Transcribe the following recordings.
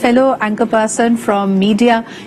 fellow anchor person from media.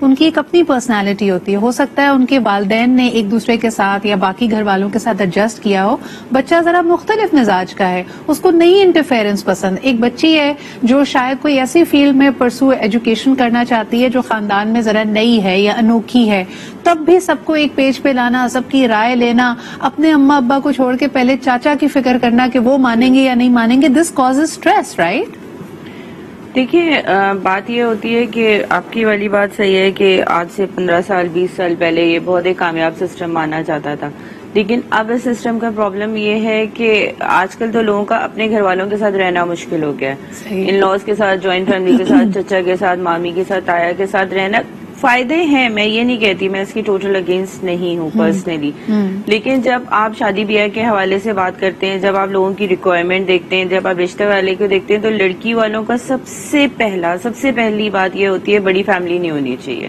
ان کی ایک اپنی پرسنالٹی ہوتی ہے. ہو سکتا ہے ان کے والدین نے ایک دوسرے کے ساتھ یا باقی گھر والوں کے ساتھ ایڈجسٹ کیا ہو. بچہ ذرا مختلف مزاج کا ہے, اس کو نئی انٹرفیئرنس پسند. ایک بچی ہے جو شاید کوئی ایسی فیلڈ میں پرسو ایجوکیشن کرنا چاہتی ہے جو خاندان میں ذرا نئی ہے یا انوکھی ہے, تب بھی سب کو ایک پیج پہ لانا, سب کی رائے لینا, اپنے اماں ابا کو چھوڑ کے پہلے چاچا کی فکر کرنا کہ وہ مانیں گے یا نہیں مانیں گے. دس کازز اسٹریس, رائٹ؟ دیکھیے بات یہ ہوتی ہے کہ آپ کی والی بات صحیح ہے کہ آج سے 15 سال 20 سال پہلے یہ بہت ایک کامیاب سسٹم مانا جاتا تھا, لیکن اب اس سسٹم کا پرابلم یہ ہے کہ آج کل تو لوگوں کا اپنے گھر والوں کے ساتھ رہنا مشکل ہو گیا ہے. ان لاز کے ساتھ, جوائنٹ فیملی کے ساتھ, چچا کے ساتھ, مامی کے ساتھ, تایا کے ساتھ رہنا فائدے ہیں, میں یہ نہیں کہتی, میں اس کی ٹوٹل اگینسٹ نہیں ہوں پرسنلی, لیکن جب آپ شادی بیاہ کے حوالے سے بات کرتے ہیں, جب آپ لوگوں کی ریکوائرمنٹ دیکھتے ہیں, جب آپ رشتے والے کو دیکھتے ہیں, تو لڑکی والوں کا سب سے پہلی بات یہ ہوتی ہے بڑی فیملی نہیں ہونی چاہیے.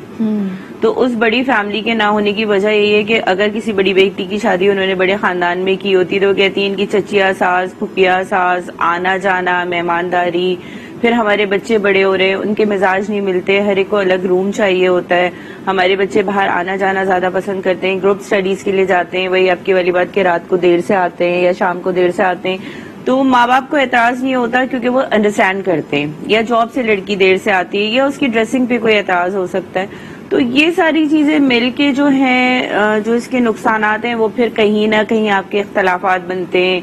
تو اس بڑی فیملی کے نہ ہونے کی وجہ یہی ہے کہ اگر کسی بڑی بیٹی کی شادی انہوں نے بڑے خاندان میں کی ہوتی تو وہ کہتی ہیں ان کی چچیا ساس, پھپھیا ساس, آنا جانا, مہمانداری, پھر ہمارے بچے بڑے ہو رہے ہیں, ان کے مزاج نہیں ملتے, ہر ایک کو الگ روم چاہیے ہوتا ہے, ہمارے بچے باہر آنا جانا زیادہ پسند کرتے ہیں, گروپ سٹڈیز کے لیے جاتے ہیں, وہی آپ کی والی بات کہ رات کو دیر سے آتے ہیں یا شام کو دیر سے آتے ہیں, تو ماں باپ کو اعتراض نہیں ہوتا کیونکہ وہ انڈرسٹینڈ کرتے ہیں, یا جاب سے لڑکی دیر سے آتی ہے یا اس کی ڈریسنگ پہ کوئی اعتراض ہو سکتا ہے. تو یہ ساری چیزیں مل کے جو ہیں, جو اس کے نقصانات ہیں وہ پھر کہیں نہ کہیں آپ کے اختلافات بنتے ہیں.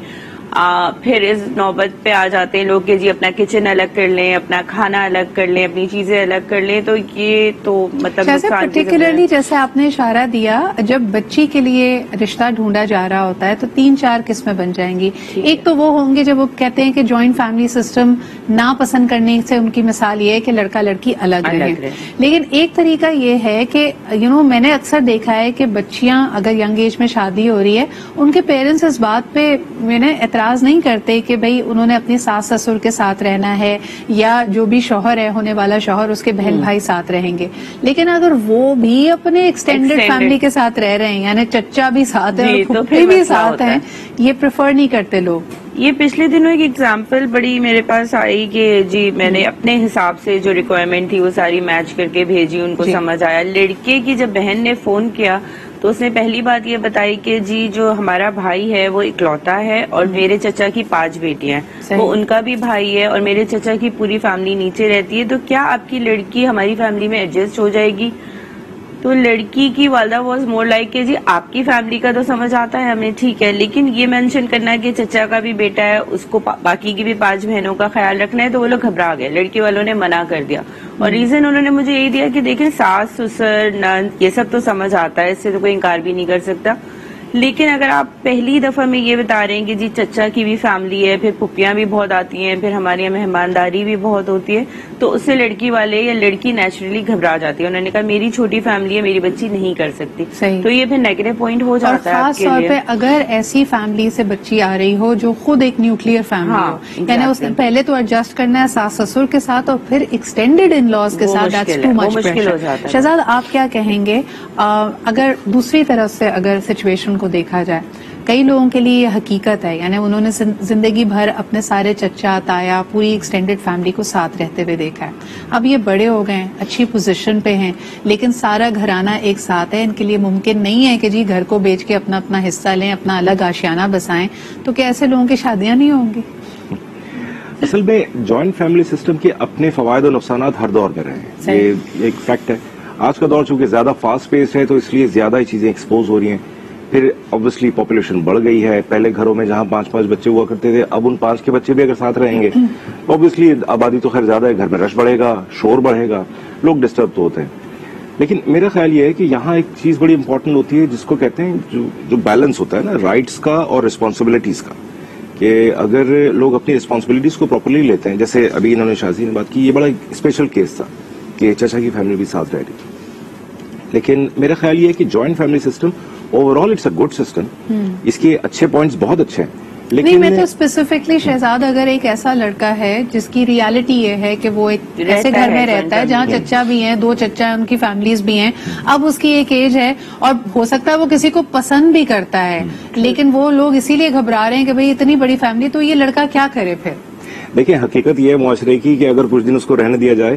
پھر اس نوبت پہ آ جاتے ہیں لوگ کہ جی اپنا کچن الگ کر لیں, اپنا کھانا الگ کر لیں, اپنی چیزیں الگ کر لیں. تو یہ تو مطلب پرٹیکولرلی جیسے آپ نے اشارہ دیا, جب بچی کے لیے رشتہ ڈھونڈا جا رہا ہوتا ہے تو 3-4 قسمیں بن جائیں گی. ایک تو وہ ہوں گے جب وہ کہتے ہیں کہ جوائنٹ فیملی سسٹم نا پسند کرنے سے ان کی مثال یہ ہے کہ لڑکا لڑکی الگ رہیں. لیکن ایک طریقہ یہ ہے کہ میں نے اکثر دیکھا ہے کہ بچیاں اگر ینگ ایج میں شادی ہو رہی ہے, ان کے پیرنٹس اس بات پہ اعتراض نہیں کرتے کہ بھئی انہوں نے اپنی ساس سسر کے ساتھ رہنا ہے, یا جو بھی شوہر ہے, ہونے والا شوہر, اس کے بہن بھائی ساتھ رہیں گے. لیکن اگر وہ بھی اپنے ایکسٹینڈڈ فیملی کے ساتھ رہ رہے ہیں, یعنی چچا بھی ساتھ ہے اور پھپھی بھی ساتھ ہیں, یہ پریفر نہیں کرتے لوگ. یہ پچھلے دنوں ایک ایگزامپل بڑی میرے پاس آئی کہ جی میں نے اپنے حساب سے جو ریکوائرمنٹ تھی وہ ساری میچ کر کے بھیجی, ان کو سمجھ آیا. لڑکے کی جب بہن نے فون کیا تو اس نے پہلی بات یہ بتائی کہ جی جو ہمارا بھائی ہے وہ اکلوتا ہے اور میرے چچا کی 5 بیٹیاں ہیں, وہ ان کا بھی بھائی ہے اور میرے چچا کی پوری فیملی نیچے رہتی ہے, تو کیا آپ کی لڑکی ہماری فیملی میں ایڈجسٹ ہو جائے گی؟ تو لڑکی کی والدہ واز مور لائک کہ جی آپ کی فیملی کا تو سمجھ آتا ہے ہمیں, ٹھیک ہے, لیکن یہ مینشن کرنا کہ چچا کا بھی بیٹا ہے, اس کو باقی کی بھی 5 بہنوں کا خیال رکھنا ہے, تو وہ لوگ گھبرا گئے. لڑکی والوں نے منع کر دیا, اور ریزن انہوں نے مجھے یہی دیا کہ دیکھیں ساس سسر نند یہ سب تو سمجھ آتا ہے, اس سے تو کوئی انکار بھی نہیں کر سکتا, لیکن اگر آپ پہلی دفعہ میں یہ بتا رہے ہیں کہ جی چچا کی بھی فیملی ہے, پھر پھپھیاں بھی بہت آتی ہیں, پھر ہمارے یہاں مہمانداری بھی بہت ہوتی ہے, تو اس سے لڑکی والے یا لڑکی نیچرلی گھبرا جاتی ہے. انہوں نے کہا میری چھوٹی فیملی ہے, میری بچی نہیں کر سکتی, تو یہ پھر نیگیٹو پوائنٹ ہو جاتا ہے. خاص طور پہ اگر ایسی فیملی سے بچی آ رہی ہو جو خود ایک نیوکلیئر فیملی ہو, یعنی اس نے پہلے تو ایڈجسٹ کرنا ہے ساس سسر کے ساتھ اور پھر ایکسٹینڈیڈ ان لاز کے ساتھ, that's too much pressure. Shahzad آپ کیا کہیں گے اگر دوسری طرف سے اگر سچویشن کو دیکھا جائے؟ کئی لوگوں کے لیے یہ حقیقت ہے, یعنی انہوں نے زندگی بھر اپنے سارے چچا تایا پوری ایکسٹینڈڈ فیملی کو ساتھ رہتے ہوئے دیکھا ہے, اب یہ بڑے ہو گئے ہیں, اچھی پوزیشن پہ ہیں, لیکن سارا گھرانہ ایک ساتھ ہے, ان کے لیے ممکن نہیں ہے کہ جی گھر کو بیچ کے اپنا اپنا حصہ لیں, اپنا الگ آشیانہ بسائیں, تو کیا ایسے لوگوں کی شادیاں نہیں ہوں گی؟ اصل میں جوائنٹ فیملی سسٹم کے اپنے فوائد و نقصانات ہر دور میں رہے ہیں, یہ ایک فیکٹ ہے. آج کا دور چونکہ زیادہ فاسٹ پیس ہے تو اس لیے زیادہ ہی چیزیں ایکسپوز ہو رہی ہیں. پھر obviously پاپولیشن بڑھ گئی ہے, پہلے گھروں میں جہاں 5 بچے ہوا کرتے تھے, اب ان 5 کے بچے بھی اگر ساتھ رہیں گے obviously آبادی تو خیر زیادہ ہے, گھر میں رش بڑھے گا, شور بڑھے گا, لوگ ڈسٹرب تو ہوتے ہیں. لیکن میرا خیال یہ ہے کہ یہاں ایک چیز بڑی امپورٹنٹ ہوتی ہے جس کو کہتے ہیں جو بیلنس ہوتا ہے نا رائٹس کا اور رسپانسبلٹیز کا, کہ اگر لوگ اپنی رسپانسبلٹیز کو پراپرلی لیتے ہیں, جیسے ابھی انہوں نے شازی نے بات کی, یہ بڑا اسپیشل کیس تھا کہ چچا کی فیملی بھی ساتھ رہ رہی, لیکن میرا خیال یہ ہے کہ joint family system overall it's a good system, اس کے اچھے پوائنٹس بہت اچھے ہیں. نہیں, میں تو اسپیسیفکلی شہزاد اگر ایک ایسا لڑکا ہے جس کی ریالٹی یہ ہے کہ وہ ایک ایسے گھر میں رہتا ہے جہاں چچا بھی ہیں, 2 چچا ہیں, ان کی فیملیز بھی ہیں, اب اس کی ایک ایج ہے اور ہو سکتا ہے وہ کسی کو پسند بھی کرتا ہے, لیکن وہ لوگ اسی لیے گھبرا رہے ہیں کہ بھئی اتنی بڑی فیملی, تو یہ لڑکا کیا کرے پھر؟ دیکھیں حقیقت یہ ہے معاشرے کی کہ اگر کچھ دن اس کو رہنے دیا جائے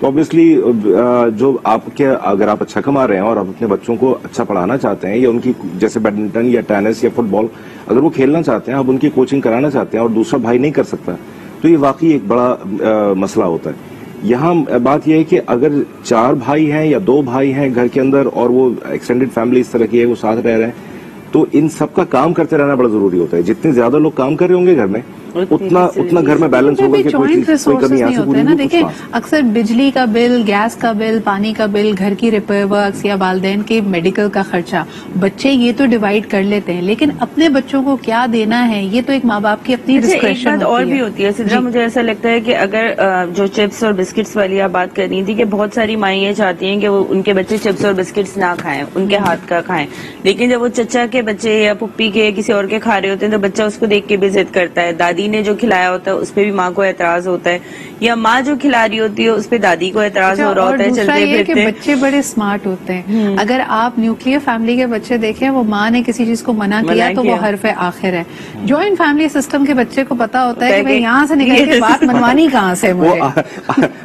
تو obviously جو آپ کے اگر آپ اچھا کما رہے ہیں اور آپ اپنے بچوں کو اچھا پڑھانا چاہتے ہیں یا ان کی جیسے بیڈمنٹن یا ٹینس یا فٹ بال اگر وہ کھیلنا چاہتے ہیں آپ ان کی کوچنگ کرانا چاہتے ہیں اور دوسرا بھائی نہیں کر سکتا تو یہ واقعی ایک بڑا مسئلہ ہوتا ہے. یہاں بات یہ ہے کہ اگر 4 بھائی ہیں یا 2 بھائی ہیں گھر کے اندر اور وہ ایکسٹینڈیڈ فیملی اس طرح کی ہے وہ ساتھ رہ رہے ہیں تو ان سب کا کام کرتے رہنا بڑا ضروری ہوتا ہے. جتنے زیادہ لوگ کام کر رہے ہوں گے گھر میں اتنا گھر میں بیلنس ہوگا کہ کوئی کمی یہاں سے پوری نا. دیکھیں اکثر بجلی کا بل, گیس کا بل, پانی کا بل, گھر کی ریپیئر ورکس یا والدین کے میڈیکل کا خرچہ بچے یہ تو ڈیوائڈ کر لیتے ہیں, لیکن اپنے بچوں کو کیا دینا ہے یہ تو ایک ماں باپ کی اپنی ڈسکریشن ہوتی ہے. اور بھی ہوتی ہے سدرا, مجھے ایسا لگتا ہے کہ اگر جو چپس اور بسکٹس والی آپ بات کر رہی تھی کہ بہت ساری مائیں یہ چاہتی ہیں کہ وہ ان کے بچے چپس اور بسکٹس نہ کھائیں, ان کے ہاتھ کا کھائیں, لیکن جب وہ چچا کے بچے یا پپی کے کسی اور کے کھا رہے ہوتے ہیں تو بچہ اس کو دیکھ کے بھی ضد کرتا ہے. دادی نے جو کھلایا ہوتا ہے اس پہ بھی ماں کو اعتراض ہوتا ہے, یا ماں جو کھلا رہی ہوتی ہے اس پہ دادی کو اعتراض ہو رہا ہوتا ہے. چلتے پھرتے بچے بڑے اسمارٹ ہوتے ہیں. اگر آپ نیوکلیئر فیملی کے بچے دیکھیں, وہ ماں نے کسی چیز کو منع کیا تو وہ حرف آخر ہے. جوائنٹ فیملی سسٹم کے بچے کو پتا ہوتا ہے کہ بھائی یہاں سے نکل کے بات منوانی کہاں سے مجھے.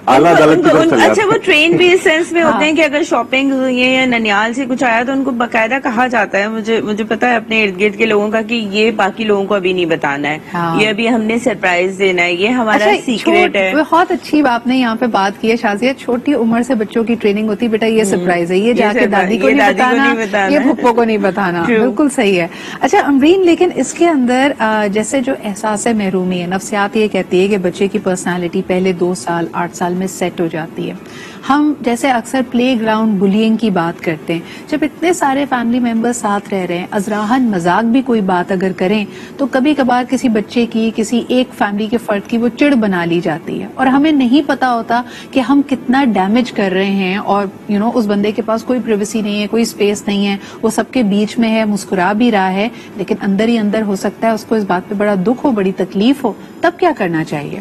اچھا, وہ ٹرین بھی اس سینس میں ہوتے ہیں کہ اگر شاپنگ ہوئی ہے یا ننیال سے کچھ آیا تو ان کو باقاعدہ کہا جاتا ہے, مجھے پتا ہے اپنے ارد گرد کے لوگوں کا, کہ یہ باقی لوگوں کو ابھی نہیں بتانا ہے, یہ ابھی ہم نے سرپرائز دینا ہے, یہ ہمارا سیکریٹ ہے. بہت اچھی آپ نے یہاں پہ بات کی ہے شازیہ, چھوٹی عمر سے بچوں کی ٹریننگ ہوتی ہے, بیٹا یہ سرپرائز ہے, یہ جا کے دادی کو نہیں بتانا, یہ پھپھو کو نہیں بتانا. بالکل صحیح ہے. اچھا امرین, لیکن اس کے اندر جیسے جو احساس محرومی ہے, نفسیات یہ کہتی ہے کہ بچے کی پرسنالٹی پہلے 2 سال 8 سال میں سیٹ ہو جاتی ہے. ہم جیسے اکثر پلے گراؤنڈ بلینگ کی بات کرتے ہیں, جب اتنے سارے فیملی ممبر ساتھ رہ رہے ہیں, ازراہن مذاق بھی کوئی بات اگر کریں تو کبھی کبھار کسی بچے کی, کسی ایک فیملی کے فرد کی وہ چڑ بنا لی جاتی ہے, اور ہمیں نہیں پتا ہوتا کہ ہم کتنا ڈیمیج کر رہے ہیں, اور اس بندے کے پاس کوئی پریویسی نہیں ہے, کوئی اسپیس نہیں ہے, وہ سب کے بیچ میں ہے, مسکرا بھی رہا ہے, لیکن اندر ہی اندر ہو سکتا ہے اس کو اس بات پہ بڑا دکھ ہو, بڑی تکلیف ہو. تب کیا کرنا چاہیے؟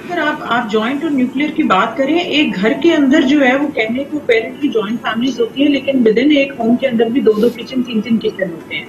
اگر آپ جوائنٹ اور نیوکلیئر کی بات کریں, ایک گھر کے اندر جو ہے وہ کہنے کو پیرنٹ کی جوائنٹ فیملیز ہوتی ہیں, لیکن ود ان ایک ہوم کے اندر بھی 2 کچن 3 کچن ہوتے ہیں.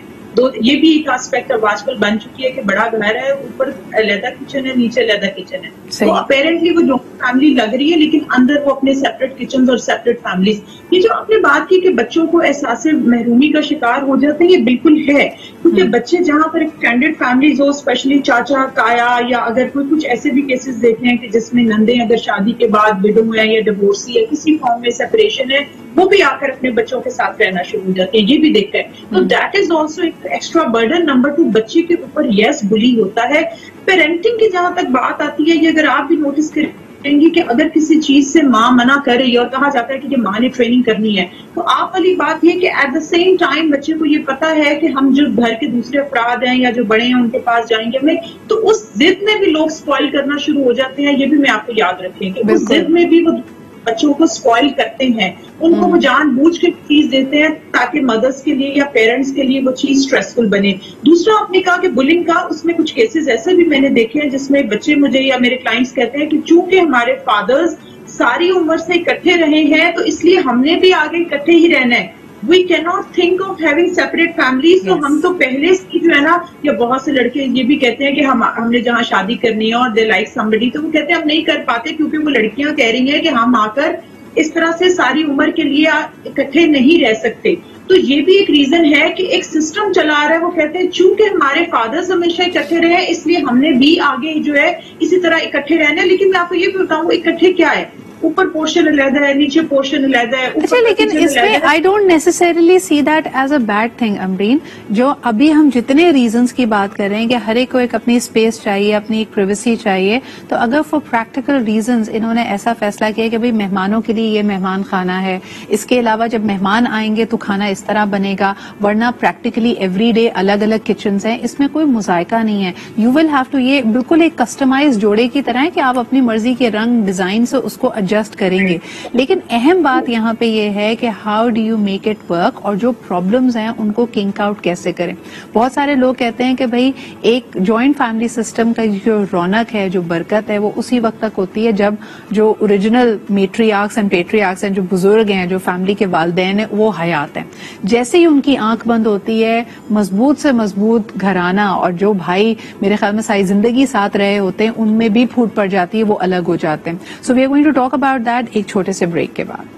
یہ بھی ایک آسپیکٹ اب آج کل بن چکی ہے کہ بڑا گھر ہے, اوپر علیحدہ کچن ہے, نیچے علیحدہ کچن ہے. تو اپیرنٹلی وہ جوائنٹ فیملی لگ رہی ہے, لیکن اندر وہ اپنے سیپریٹ کچن اور سیپریٹ فیملیز. یہ جو آپ نے بات کی کہ بچوں کو احساس محرومی کا شکار ہو جاتے ہیں, یہ بالکل ہے, کیونکہ بچے جہاں پر ایکسٹینڈیڈ فیملیز ہو, اسپیشلی چاچا تایا, یا اگر کوئی کچھ ایسے بھی کیسز دیکھیں کہ جس میں نندیں اگر شادی کے بعد وڈو ہے یا ڈیورسی ہے, کسی فارم میں سیپریشن ہے, وہ بھی آ کر اپنے بچوں کے ساتھ رہنا شروع ہو جاتے ہیں, یہ بھی دیکھتے ہیں. تو دیٹ از آلسو ایک ایکسٹرا برڈن. نمبر 2, بچے کے اوپر یس بلی ہوتا ہے. پیرنٹنگ کی جہاں تک بات آتی ہے, یہ اگر آپ بھی نوٹس کریں گے کہ اگر کسی چیز سے ماں منع کر رہی ہے اور کہا جاتا ہے کہ یہ ماں نے ٹریننگ کرنی ہے, تو آپ والی بات یہ کہ ایٹ دا سیم ٹائم بچے کو یہ پتا ہے کہ ہم جو گھر کے دوسرے افراد ہیں یا جو بڑے ہیں ان کے پاس جائیں گے ہمیں, تو اس ضد میں بھی لوگ اسپوائل کرنا شروع ہو جاتے ہیں. یہ بھی میں آپ کو یاد رکھیں کہ اس ضد میں بھی وہ بچوں کو اسپوائل کرتے ہیں, ان کو وہ جان بوجھ کے چیز دیتے ہیں تاکہ مدرس کے لیے یا پیرنٹس کے لیے وہ چیز اسٹریسفل بنے. دوسرا آپ نے کہا کہ بلنگ کا, اس میں کچھ کیسز ایسے بھی میں نے دیکھے ہیں جس میں بچے مجھے یا میرے کلائنٹس کہتے ہیں کہ چونکہ ہمارے فادرز ساری عمر سے اکٹھے رہے ہیں تو اس لیے ہم نے بھی آگے اکٹھے ہی رہنا ہے. We cannot think of having separate families. تو ہم تو پہلے سے جو ہے نا, یا بہت سے لڑکے یہ بھی کہتے ہیں کہ ہم نے جہاں شادی کرنی ہے اور they like somebody, تو وہ کہتے ہیں ہم نہیں کر پاتے کیونکہ وہ لڑکیاں کہہ رہی ہیں کہ ہم آ کر اس طرح سے ساری عمر کے لیے اکٹھے نہیں رہ سکتے. تو یہ بھی ایک ریزن ہے کہ ایک سسٹم چلا رہا ہے, وہ کہتے ہیں چونکہ ہمارے فادرز ہمیشہ اکٹھے رہے اس لیے ہم نے بھی آگے جو ہے اسی طرح اکٹھے رہنا ہے. لیکن میں آپ کو یہ بھی بتاؤں اکٹھے کیا ہے, اوپر پورشن علیحدہ ہے, نیچے پورشن علیحدہ ہے. اچھا, لیکن اس میں I don't necessarily see that as a bad thing Amreen. جو ابھی ہم جتنے ریزنز کی بات کر رہے ہیں کہ ہر ایک کو ایک اپنی اسپیس چاہیے, اپنی ایک پرائیویسی چاہیے, تو اگر فور پریکٹیکل ریزنز انہوں نے ایسا فیصلہ کیا کہ بھئی مہمانوں کے لیے یہ مہمان خانہ ہے, اس کے علاوہ جب مہمان آئیں گے تو کھانا اس طرح بنے گا, ورنہ پریکٹیکلی ایوری ڈے الگ الگ کچنز ہیں, اس میں کوئی مذائقہ نہیں ہے. یو ول ہیو ٹو, یہ بالکل ایک کسٹمائز جوڑے کی طرح ہے کہ آپ اپنی مرضی کے رنگ ڈیزائن سے اس کو ایڈجسٹ کریں گے. لیکن اہم بات یہاں پہ یہ ہے کہ how do you make it work, اور جو پرابلمز ہیں ان کو کنک آؤٹ کیسے کریں. بہت سارے لوگ کہتے ہیں کہ بھئی ایک جوائنٹ فیملی سسٹم کا جو رونق ہے, جو برکت ہے, وہ اسی وقت تک ہوتی ہے جب جو اوریجنل میٹری آرکس اینڈ پیٹری آرکس ہیں, جو بزرگ ہیں, جو فیملی کے والدین ہیں, وہ حیات ہیں. جیسے ہی ان کی آنکھ بند ہوتی ہے, مضبوط سے مضبوط گھرانہ اور جو بھائی میرے خیال میں ساری زندگی ساتھ رہے ہوتے ہیں ان میں بھی پھوٹ پڑ جاتی ہے, وہ الگ ہو جاتے ہیں. So we are going to talk about that ایک چھوٹے سے بریک کے بعد.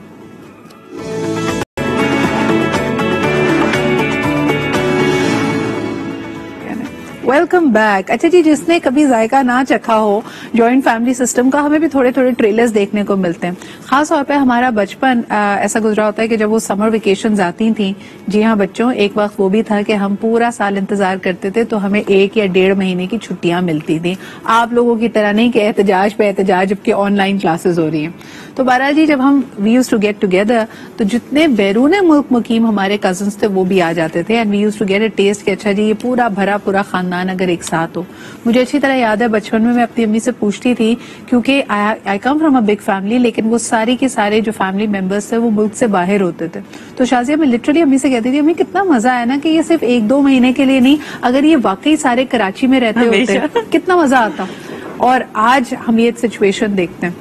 Welcome back. اچھا جی, جس نے کبھی ذائقہ نہ چکھا ہو جوائنٹ فیملی سسٹم کا, ہمیں بھی تھوڑے تھوڑے ٹریلرز دیکھنے کو ملتے ہیں. خاص طور پہ ہمارا بچپن ایسا گزرا ہوتا ہے کہ جب وہ سمر ویکیشنز آتی تھیں, جی ہاں بچوں, ایک وقت وہ بھی تھا کہ ہم پورا سال انتظار کرتے تھے تو ہمیں 1 یا 1.5 مہینے کی چھٹیاں ملتی تھیں. آپ لوگوں کی طرح نہیں کہ احتجاج پہ احتجاج جبکہ آن لائن کلاسز ہو رہی ہیں. تو بہرحال جی, جب ہم we used to get together تو جتنے بیرون ملک مقیم ہمارے کزنس تھے وہ بھی آ جاتے تھے, and we used to get a test کہ اچھا جی یہ پورا بھرا پورا خاندان اگر ایک ساتھ ہو. مجھے اچھی طرح یاد ہے بچپن میں اپنی امی سے پوچھتی تھی, کیونکہ I come from a big family, لیکن وہ ساری کے سارے جو فیملی ممبرس تھے وہ ملک سے باہر ہوتے تھے. تو شازیہ میں لٹرلی امی سے کہتی تھی, امی کتنا مزہ آیا نا کہ یہ صرف 1-2 مہینے کے لیے نہیں, اگر یہ واقعی سارے کراچی میں رہتے ہوتے کتنا مزہ آتا. اور آج ہم یہ سچویشن دیکھتے ہیں.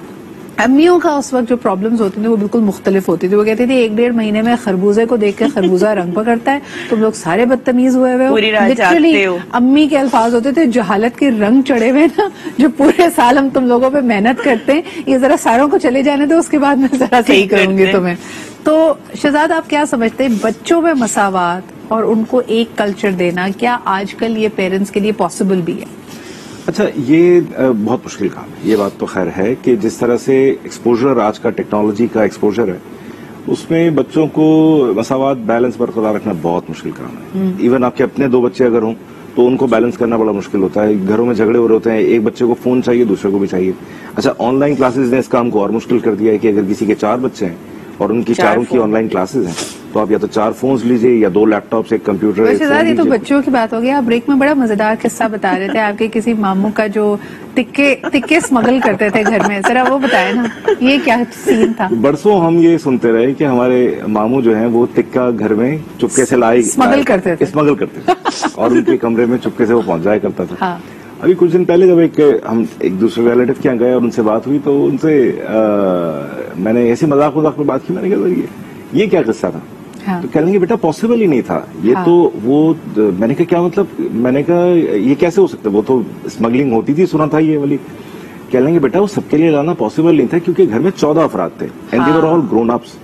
امیوں کا اس وقت جو پرابلمز ہوتی تھیں وہ بالکل مختلف ہوتی تھی. وہ کہتی تھی 1-1.5 مہینے میں خربوزے کو دیکھ کے خربوزہ رنگ پکڑتا ہے, تم لوگ سارے بدتمیز ہوئے ہوئے ہو. لٹرلی امی کے الفاظ ہوتے تھے, جہالت کے رنگ چڑھے ہوئے نا, جو پورے سال ہم تم لوگوں پہ محنت کرتے ہیں, یہ ذرا ساروں کو چلے جانے دو, اس کے بعد میں ذرا صحیح کروں گی تمہیں. تو شہزاد آپ کیا سمجھتے ہیں, بچوں میں مساوات اور ان کو ایک کلچر دینا کیا آج کل یہ پیرنٹس کے لیے پاسبل بھی ہے؟ اچھا, یہ بہت مشکل کام ہے. یہ بات تو خیر ہے کہ جس طرح سے ایکسپوجر آج کا ٹیکنالوجی کا ایکسپوجر ہے, اس میں بچوں کو مساوات بیلنس برقرار رکھنا بہت مشکل کام ہے. ایون آپ کے اپنے 2 بچے اگر ہوں تو ان کو بیلنس کرنا بڑا مشکل ہوتا ہے. گھروں میں جھگڑے ہو رہے ہوتے ہیں, ایک بچے کو فون چاہیے, دوسرے کو بھی چاہیے. اچھا, آن لائن کلاسز نے اس کام کو اور مشکل کر دیا ہے کہ اگر کسی کے 4 بچے ہیں اور ان کی چاروں کی آن لائن کلاسز ہیں تو آپ یا تو 4 فونز لیجئے یا 2 لیپ ٹاپس, ایک کمپیوٹر. یہ تو بچوں کی بات ہو گئی. آپ بریک میں بڑا مزیدار قصہ بتا رہے تھے آپ کے کسی ماموں کا جو ٹکے اسمگل کرتے تھے گھر میں, ذرا وہ بتائے نا, یہ کیا سین تھا؟ برسوں ہم یہ سنتے رہے کہ ہمارے ماموں جو ہیں وہ ٹکا گھر میں چپکے سے اسمگل کرتے تھے اور ان کے کمرے میں چپکے سے وہ پہنچ جایا کرتا تھا. ابھی کچھ دن پہلے جب ہم ایک دوسرے ریلیٹو کے یہاں گئے اور ان سے بات ہوئی تو ان سے میں نے ایسے مذاق میں بات کی. میں نے کہا یہ کیا قصہ تھا؟ تو کہہ لیں گے بیٹا پاسبل ہی نہیں تھا یہ. تو وہ میں نے کہا کیا مطلب؟ میں نے کہا یہ کیسے ہو سکتا ہے, وہ تو اسمگلنگ ہوتی تھی, سنا تھا یہ والی. کہہ لیں گے بیٹا وہ سب کے لیے لانا پاسبل نہیں تھا کیونکہ گھر میں 14 افراد تھے, and they were all grown ups,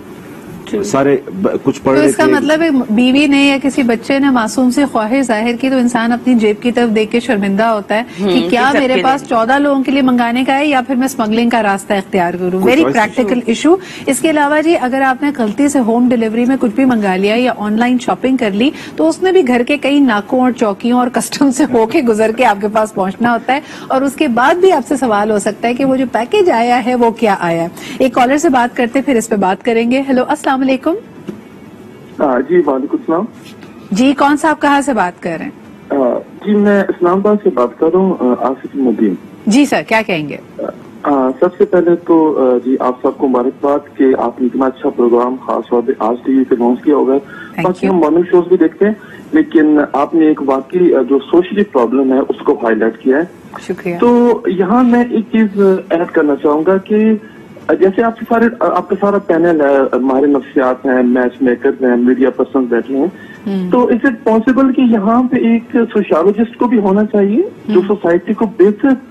سارے کچھ پڑھ رہے تھے. تو اس کا مطلب بیوی نے یا کسی بچے نے معصوم سی خواہش ظاہر کی تو انسان اپنی جیب کی طرف دیکھ کے شرمندہ ہوتا ہے کہ کیا میرے پاس 14 لوگوں کے لیے منگانے کا ہے یا پھر میں اسمگلنگ کا راستہ اختیار کروں. Very practical issue. اس کے علاوہ جی اگر آپ نے غلطی سے ہوم ڈیلیوری میں کچھ بھی منگا لیا یا آن لائن شاپنگ کر لی تو اس میں بھی گھر کے کئی ناکوں اور چوکیوں اور کسٹم سے ہو کے گزر کے آپ کے پاس پہنچنا ہوتا ہے, اور اس کے بعد بھی آپ سے سوال ہو سکتا ہے کہ وہ جو پیکج آیا ہے وہ کیا آیا ہے. ایک کالر سے بات کرتے پھر اس پہ بات کریں گے. ہیلو, السلام علیکم. جی وعلیکم السلام. جی کون صاحب کہاں سے بات کر رہے ہیں؟ جی میں اسلام آباد سے بات کر رہا ہوں, آصف الدین. جی سر, کیا کہیں گے؟ سب سے پہلے تو جی آپ سب کو مبارکباد کہ آپ نے اتنا اچھا پروگرام خاص طور پہ آج ٹی وی پہ لانچ کیا ہوگا. باقی ہم مارننگ شوز بھی دیکھتے ہیں, لیکن آپ نے ایک واقعی جو سوشلی پرابلم ہے اس کو ہائی لائٹ کیا ہے. شکریہ. تو یہاں میں ایک چیز ایڈ کرنا چاہوں گا کہ جیسے آپ کا سارا پینل ہے, ماہر نفسیات ہیں, میچ میکرز ہیں, میڈیا پرسنز بیٹھے ہیں, تو از اٹ پاسبل کہ یہاں پہ ایک سوشیالوجسٹ کو بھی ہونا چاہیے جو سوسائٹی کو بہتر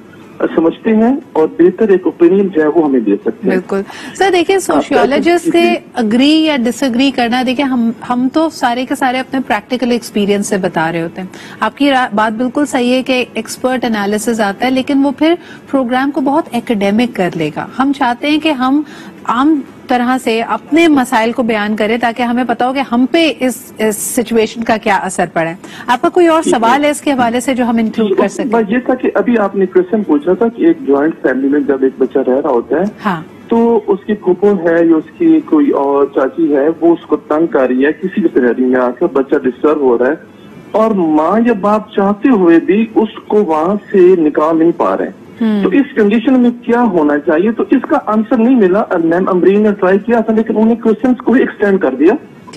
سمجھتے ہیں اور بہتر ایک اوپینین جو ہے وہ ہمیں دے سکتے ہیں. بالکل سر, دیکھیں سوشیولوجسٹ سے اگری یا ڈس اگری کرنا, دیکھیں ہم تو سارے کے سارے اپنے پریکٹیکل ایکسپیرینس سے بتا رہے ہوتے ہیں. آپ کی بات بالکل صحیح ہے کہ ایکسپرٹ انالیسز آتا ہے لیکن وہ پھر پروگرام کو بہت ایکیڈیمک کر لے گا. ہم چاہتے ہیں کہ ہم عام طرح سے اپنے مسائل کو بیان کریں تاکہ ہمیں پتا ہو کہ ہم پہ اس سچویشن کا کیا اثر پڑا ہے. آپ کا کوئی اور سوال ہے اس کے حوالے سے جو ہم انکلوڈ کر سکیں؟ یہ تھا کہ ابھی آپ نے کوشچن پوچھا تھا کہ ایک جوائنٹ فیملی میں جب ایک بچہ رہ رہا ہوتا ہے, ہاں, تو اس کی پھوپھو ہے یا اس کی کوئی اور چاچی ہے, وہ اس کو تنگ کر رہی ہے کسی بھی سینیریو میں آ کر, بچہ ڈسٹرب ہو رہا ہے اور ماں یا باپ چاہتے ہوئے بھی اس کو وہاں سے نکال نہیں پا رہے ہیں. تو اس کنڈیشن میں کیا ہونا چاہیے؟ تو اس کا آنسر نہیں ملا. میم امبرین نے ٹرائی کیا تھا لیکن انہوں نے کوشچنس کو ایکسٹینڈ کر دیا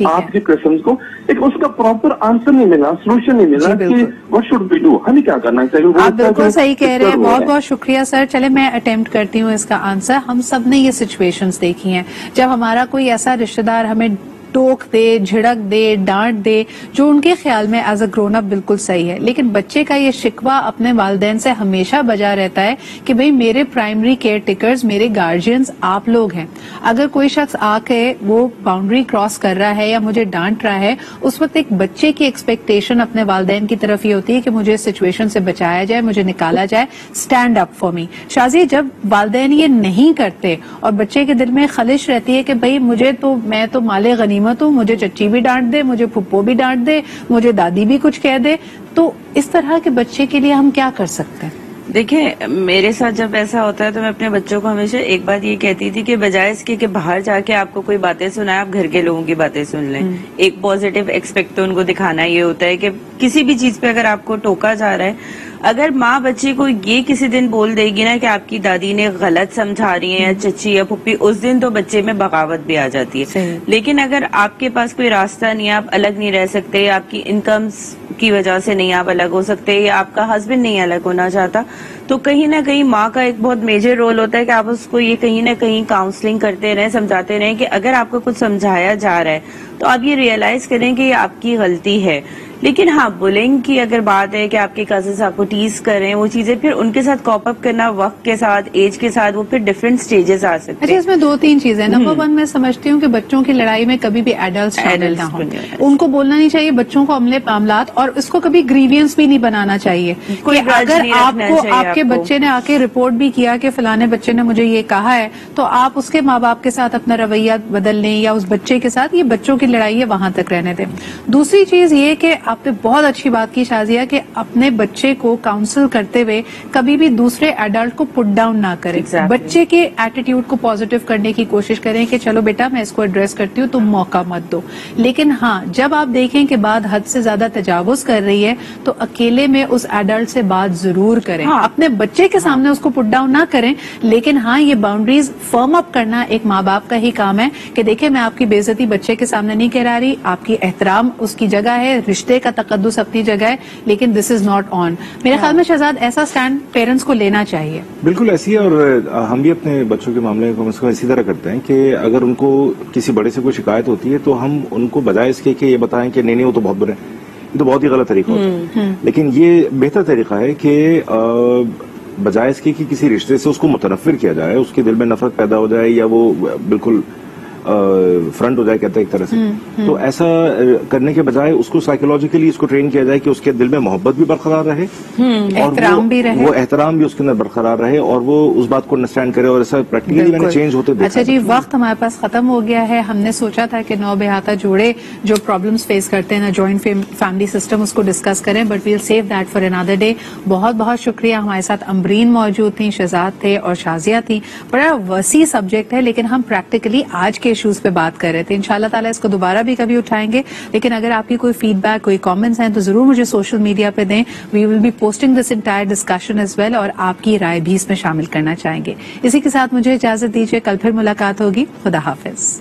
آپ کے کوشچنس کو, لیکن اس کا پراپر آنسر نہیں ملا, سولوشن نہیں ملا کہ واٹ شوڈ وی ڈو, ہمیں کیا کرنا چاہیے. آپ بالکل صحیح کہہ رہے ہیں, بہت بہت شکریہ سر. چلے میں اٹیمپٹ کرتی ہوں اس کا آنسر. ہم سب نے یہ سچویشنز دیکھی ہیں جب ہمارا کوئی ایسا رشتہ دار ہمیں ٹوک دے, جھڑک دے, ڈانٹ دے, جو ان کے خیال میں ایز اے گرون اپ بالکل صحیح ہے. لیکن بچے کا یہ شکوہ اپنے والدین سے ہمیشہ بجا رہتا ہے کہ بھئی میرے پرائمری کیئر ٹیکرز, میرے گارجینز آپ لوگ ہیں. اگر کوئی شخص آ کے وہ باؤنڈری کراس کر رہا ہے یا مجھے ڈانٹ رہا ہے, اس وقت ایک بچے کی ایکسپیکٹیشن اپنے والدین کی طرف یہ ہوتی ہے کہ مجھے اس سچویشن سے بچایا جائے, مجھے نکالا جائے, stand up for me. Shazia, جب والدین یہ نہیں کرتے اور بچے کے دل میں خلش رہتی ہے کہ بھئی میں تو مال غنیمت ہوں, مجھے چچی بھی ڈانٹ دے, مجھے پھپھو بھی ڈانٹ دے, مجھے دادی بھی کچھ کہہ دے, تو اس طرح کے بچے کے لیے ہم کیا کر سکتے ہیں؟ دیکھیں, میرے ساتھ جب ایسا ہوتا ہے تو میں اپنے بچوں کو ہمیشہ ایک بات یہ کہتی تھی کہ بجائے اس کے کہ باہر جا کے آپ کو کوئی باتیں سنائے, آپ گھر کے لوگوں کی باتیں سن لیں. ایک پازیٹیو ایکسپیکٹ تو ان کو دکھانا یہ ہوتا ہے کہ کسی بھی چیز پہ اگر آپ کو ٹوکا جا رہا ہے, اگر ماں بچے کو یہ کسی دن بول دے گی نا کہ آپ کی دادی نے غلط سمجھا رہی ہیں یا چچی یا پھپھی, اس دن تو بچے میں بغاوت بھی آ جاتی ہے. لیکن اگر آپ کے پاس کوئی راستہ نہیں ہے, آپ الگ نہیں رہ سکتے, آپ کی انکمز کی وجہ سے نہیں آپ الگ ہو سکتے, یا آپ کا ہسبینڈ نہیں الگ ہونا چاہتا, تو کہیں نہ کہیں ماں کا ایک بہت میجر رول ہوتا ہے کہ آپ اس کو یہ کہیں نہ کہیں کاؤنسلنگ کرتے رہیں, سمجھاتے رہیں کہ اگر آپ کو کچھ سمجھایا جا رہا ہے تو آپ یہ ریئلائز کریں کہ یہ آپ کی غلطی ہے. لیکن ہاں, بولنگ کی اگر بات ہے کہ آپ کے کزنس آپ کو ٹیز کریں, وہ چیزیں پھر ان کے ساتھ کاپ اپ کرنا وقت کے ساتھ, ایج کے ساتھ, وہ پھر ڈفرینٹ سٹیجز آ سکتے ہیں. اس میں 2-3 چیزیں. نمبر 1, میں سمجھتی ہوں کہ بچوں کی لڑائی میں کبھی بھی ایڈلٹس شامل نہ ہوں. ان کو بولنا نہیں چاہیے بچوں کو عملے معاملات, اور اس کو کبھی گریوینس بھی نہیں بنانا چاہیے. اگر آپ کے بچے نے آ کے رپورٹ بھی کیا کہ فلانے بچے نے مجھے یہ کہا ہے, تو آپ اس کے ماں باپ کے ساتھ اپنا رویہ بدل لیں, یا اس بچے کے ساتھ, یہ بچوں کی لڑائی ہے, وہاں تک رہنے دیں. دوسری چیز یہ کہ آپ نے بہت اچھی بات کی شازیہ, کہ اپنے بچے کو کاؤنسل کرتے ہوئے کبھی بھی دوسرے ایڈلٹ کو پٹ ڈاؤن نہ کریں. بچے کے ایٹیٹیوڈ کو پازیٹیو کرنے کی کوشش کریں کہ چلو بیٹا میں اس کو ایڈریس کرتی ہوں, تم موقع مت دو. لیکن ہاں, جب آپ دیکھیں کہ بات حد سے زیادہ تجاوز کر رہی ہے, تو اکیلے میں اس ایڈلٹ سے بات ضرور کریں. اپنے بچے کے سامنے اس کو پٹ ڈاؤن نہ کریں, لیکن ہاں, یہ باؤنڈریز فرم اپ کرنا ایک ماں باپ کا ہی کام ہے کہ دیکھیں میں آپ کی بے عزتی بچے کے سامنے نہیں کرا رہی, آپ کی احترام اس کی جگہ ہے, رشتے کا تقدس اپنی جگہ ہے, لیکن دس از ناٹ آن. میرے خیال میں شہزاد ایسا سٹینڈ پیرنٹس کو لینا چاہیے. بالکل ایسی ہے, اور ہم بھی اپنے بچوں کے معاملے میں اسی طرح کرتے ہیں کہ اگر ان کو کسی بڑے سے کوئی شکایت ہوتی ہے تو ہم ان کو بجائے اس کے کہ یہ بتائیں کہ نہیں وہ تو بہت برے ہیں, یہ تو بہت ہی غلط طریقہ ہوتا ہے. لیکن یہ بہتر طریقہ ہے کہ بجائے اس کے کہ کسی رشتے سے اس کو متنفر کیا جائے, اس کے دل میں نفرت پیدا ہو جائے, یا وہ بالکل فرنٹ ہو جائے کہتے ہیں ایک طرح سے, تو ایسا کرنے کے بجائے اس کو سائیکولوجیکلی اس کو ٹرین کیا جائے کہ اس کے دل میں محبت بھی برقرار رہے, اور وہ احترام بھی اس کے اندر برقرار رہے, اور وہ اس بات کو انڈرسٹینڈ کرے, اور ایسا پریکٹیکلی میں نے چینج ہوتے دیکھا. اچھا جی, وقت ہمارے پاس ختم ہو گیا ہے. ہم نے سوچا تھا کہ 9 احاطہ جوڑے جو پرابلمس فیس کرتے ہیں نا جوائنٹ فیملی سسٹم, اس کو ڈسکس کریں, but we'll save that for another day. بہت بہت شکریہ. ہمارے ساتھ امبرین موجود تھیں, شہزاد تھے اور شازیہ تھیں. بڑا وسیع سبجیکٹ ہے, لیکن ہم پریکٹیکلی آج کے ایشوز پہ بات کر رہے تھے. انشاءاللہ تعالیٰ اس کو دوبارہ بھی کبھی اٹھائیں گے, لیکن اگر آپ کی کوئی فیڈ بیک, کوئی کامنٹس ہیں تو ضرور مجھے سوشل میڈیا پہ دیں. We will be posting this entire discussion as well, اور آپ کی رائے بھی اس میں شامل کرنا چاہیں گے. اسی کے ساتھ مجھے اجازت دیجیے, کل پھر ملاقات ہوگی. خدا حافظ.